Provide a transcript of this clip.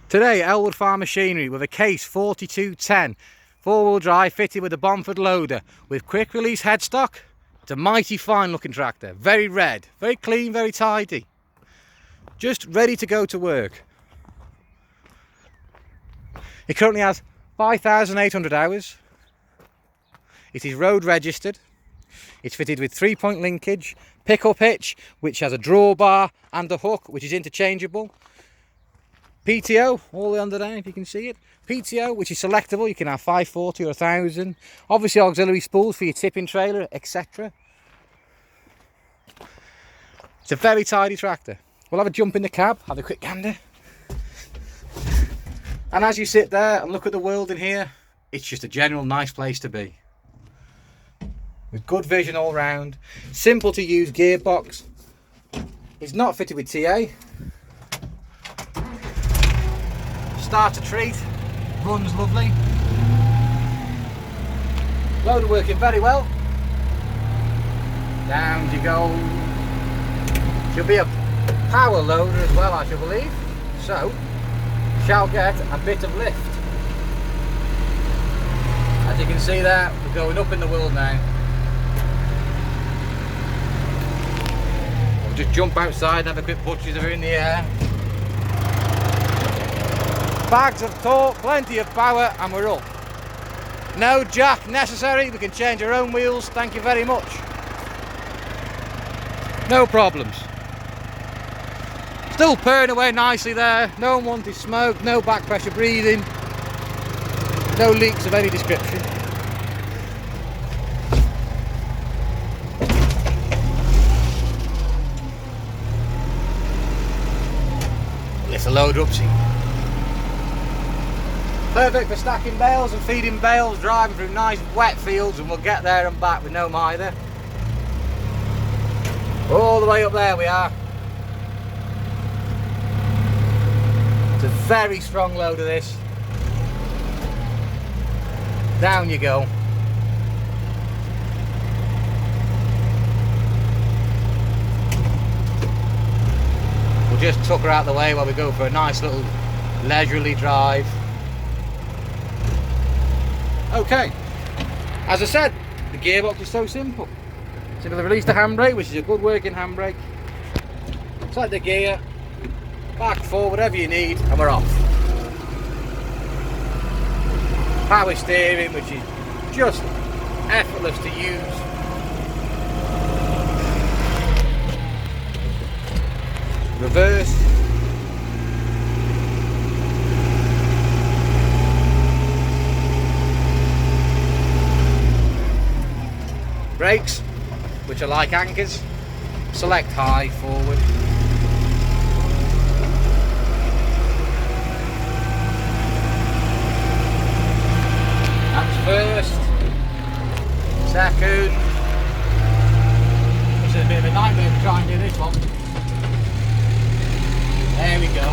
Today, Ellwood Farm Machinery with a Case 4210 four-wheel drive fitted with a Bomford loader with quick release headstock. It's a mighty fine looking tractor, very red, very clean, very tidy. Just ready to go to work. It currently has 5,800 hours. It is road registered. It's fitted with 3-point linkage, pickup hitch, which has a drawbar and a hook, which is interchangeable. PTO, all the way under there, if you can see it. PTO, which is selectable, you can have 540 or 1,000. Obviously auxiliary spools for your tipping trailer, etc. It's a very tidy tractor. We'll have a jump in the cab, have a quick gander. And as you sit there and look at the world in here, it's just a general nice place to be. With good vision all round, simple to use gearbox. It's not fitted with TA. Starter treat, runs lovely. Loader working very well. Down you go. Should be a power loader as well, I should believe. So, shall get a bit of lift. As you can see there, we're going up in the world now. We'll just jump outside and have a quick butcher's if we're in the air. Bags of torque, plenty of power, and we're up. No jack necessary, we can change our own wheels, thank you very much. No problems. Still purring away nicely there, no unwanted smoke, no back pressure breathing, no leaks of any description. Lift the loader up, see. Perfect for stacking bales and feeding bales, driving through nice wet fields, and we'll get there and back with no mither. All the way up there we are. It's a very strong loader this. Down you go. We'll just tuck her out the way while we go for a nice little leisurely drive. Okay, as I said, the gearbox is so simple. Simply release the handbrake, which is a good working handbrake. Select the gear, back, forward, whatever you need, and we're off. Power steering, which is just effortless to use. Reverse. Brakes, which are like anchors. Select high, forward. That's first. Second. This is a bit of a nightmare to try and do this one. There we go.